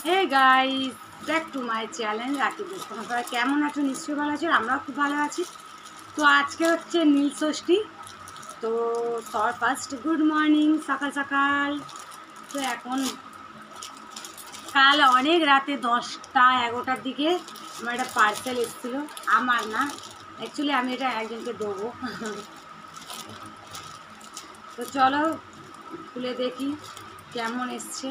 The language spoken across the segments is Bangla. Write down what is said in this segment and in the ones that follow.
Hey guys, back to my channel Rakhi this. তোমরা কেমন আছো? নিশ্চয়ই ভালো আছো, আমরাও খুব ভালো আছি। তো আজকে হচ্ছে নীল ষষ্ঠী। তো ফার্স্ট গুড মর্নিং, সকাল সকাল। তো এখন কাল অনেক রাতে 10টা 11টার দিকে আমার একটা পার্সেল এসেছিলো। আমার না, অ্যাকচুয়ালি আমি এটা একজনকে দেবো। তো চলো খুলে দেখি কেমন এসছে।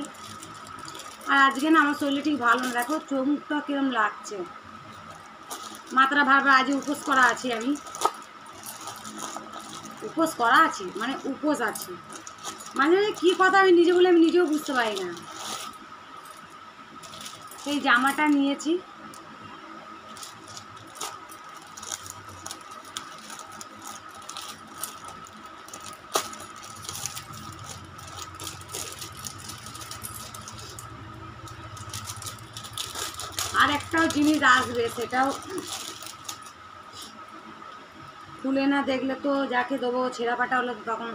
আর আজকে না আমার শরীরটা ঠিক ভালো না, দেখো চোখটা কিরম লাগছে। মাত্রা ভাবে আজ উপোস করা আছি, আমি উপোস করা আছি মানে উপোস আছি মানে কি কথা আমি নিজে বলে আমি নিজেও বুঝতে পারি না। সেই জামাটা নিয়েছি, আর একটাও জিনিস আসবে, সেটাও খুলে না দেখলে তো যাকে দেবো ছেঁড়া পাটা হলে তো তখন।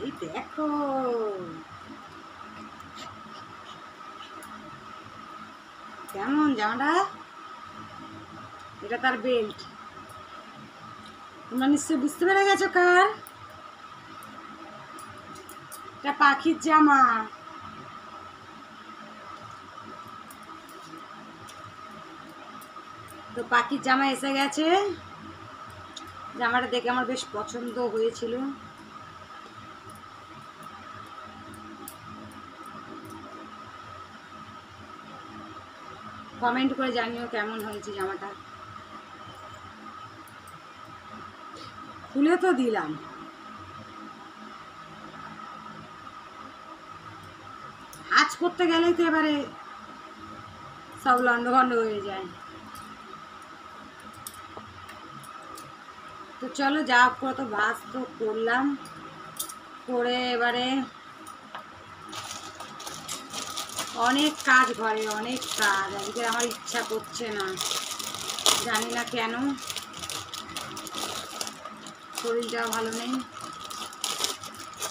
এই দেখো, কেমন জামাটা, এটা তার বেল্ট। তোমরা নিশ্চয়ই বুঝতে পেরে গেছো কার, এটা পাখির জামা। তো পাখির জামা এসে গেছে। জামাটা দেখে আমার বেশ পছন্দ হয়েছিল। কমেন্ট করে জানিও কেমন হয়েছে জামাটা। খুলে তো দিলাম, আজ করতে গেলেই তো এবারে সব লন্ডভন্ড হয়ে যায়। তো চলো যা করে তো ভাজ তো করলাম, করে এবারে অনেক কাজ, ঘরে অনেক কাজ। আজকে আমার ইচ্ছা করছে না, জানি না কেন, শরীরটাও ভালো নেই।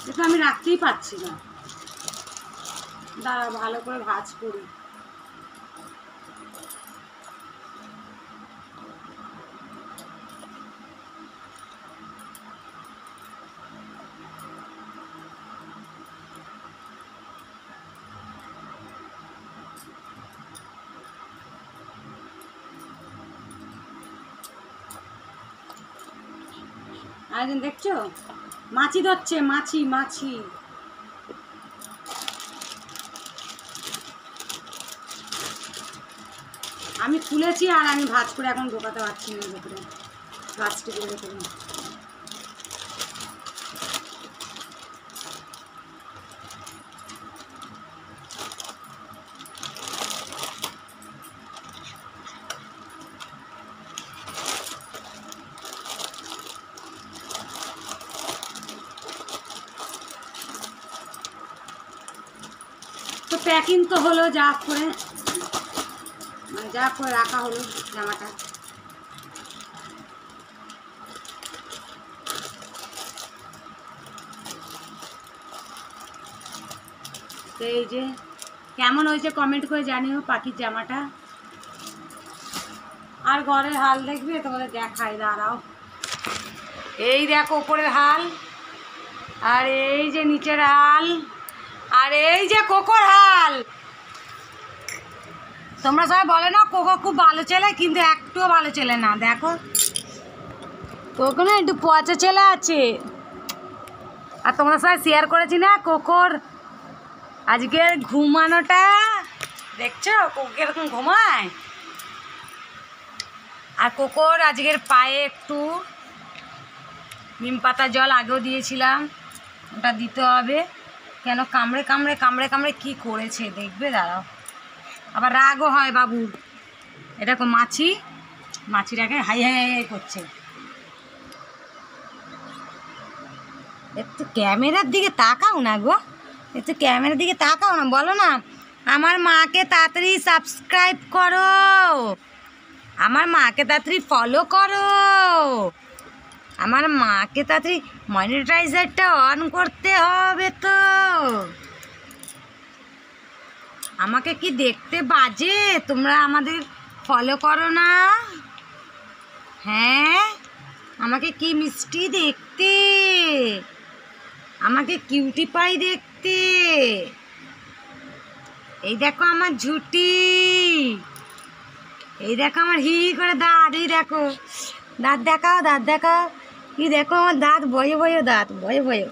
এটা আমি রাখতেই পারছি না। দাঁড়া ভালো করে ভাজ করি। আরেকজন দেখছো মাছি ধরছে, মাছি মাছি। আমি খুলেছি আর আমি ভাজ করে এখন ঢোকাতে পারছি না ভেতরে, গাছটি করে রেখে দিই। তো প্যাকিং তো হলো, যা করে মানে যা করে রাখা হলো জামাটা। তো এই যে কেমন হয়েছে কমেন্ট করে জানিও পাখির জামাটা। আর ঘরের হাল দেখবে, তোমাদের দেখাই, দাঁড়াও। এই দেখো উপরের হাল, আর এই যে নিচের হাল, আর এই যে কোকোর হাল। তোমরা সবাই বলে না কোকো খুব ভালো ছেলে, কিন্তু একটুও ভালো ছেলে না। দেখো কোকো না একটু পচা ছেলে আছে। আর তোমরা সবাই শেয়ার করেছি না কোকোর আজকের ঘুমানোটা, দেখছো কোকো এরকম ঘুমায়। আর কোকোর আজকের পায়ে একটু নিম পাতা জল আগেও দিয়েছিলাম, ওটা দিতে হবে। কেন কামড়ে কামড়ে কামড়ে কামড়ে কী করেছে দেখবে, দাঁড়াও। আবার রাগও হয় বাবুর। এটা মাছি, মাছিটাকে হাই হাই হাই করছে। একটু ক্যামেরার দিকে তাকাও না গো, একটু ক্যামেরার দিকে তাকাও না, বলো না আমার মাকে তাড়াতাড়ি সাবস্ক্রাইব করো, আমার মাকে তাড়াতাড়ি ফলো করো, আমার মাকে তাড়াতাড়ি মনিটাইজারটা অন করতে হবে। তো আমাকে কি দেখতে বাজে? তোমরা আমাদের ফলো করো না? হ্যাঁ, আমাকে কি মিষ্টি দেখতে, আমাকে কিউটি পাই দেখতে। এই দেখো আমার ঝুটি, এই দেখো আমার হি করে দাঁত, এই দেখো দাঁত দেখাও, দাঁত দেখাও। কি দেখো আমার দাঁত, বয়ে বয়ে দাঁত, বয়ে বয়ে।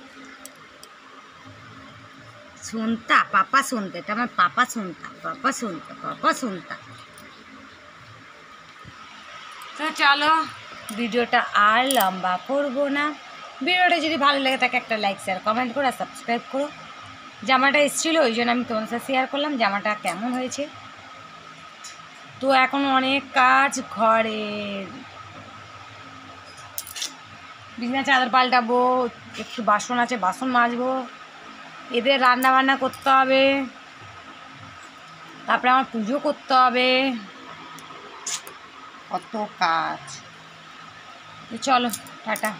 শুনতা পাপা শুনতে, এটা আমার পাপা শুনতা, পাপা শুনতা, পাপা শুনতা। তো চলো ভিডিওটা আর লম্বা করবো না। ভিডিওটা যদি ভালো লাগে থাকে একটা লাইক শেয়ার কমেন্ট করো আর সাবস্ক্রাইব করো। জামাটা এসেছিলো ওই জন্য আমি তোমার সাথে শেয়ার করলাম জামাটা কেমন হয়েছে। তো এখন অনেক কাজ ঘরের, বিছানা চাদর পাল্টাবো, একটু বাসন আছে বাসন মাজবো, এদের রান্না বান্না করতে হবে, তারপরে আমার পুজো করতে হবে, কত কাজ। তো চলো টাটা।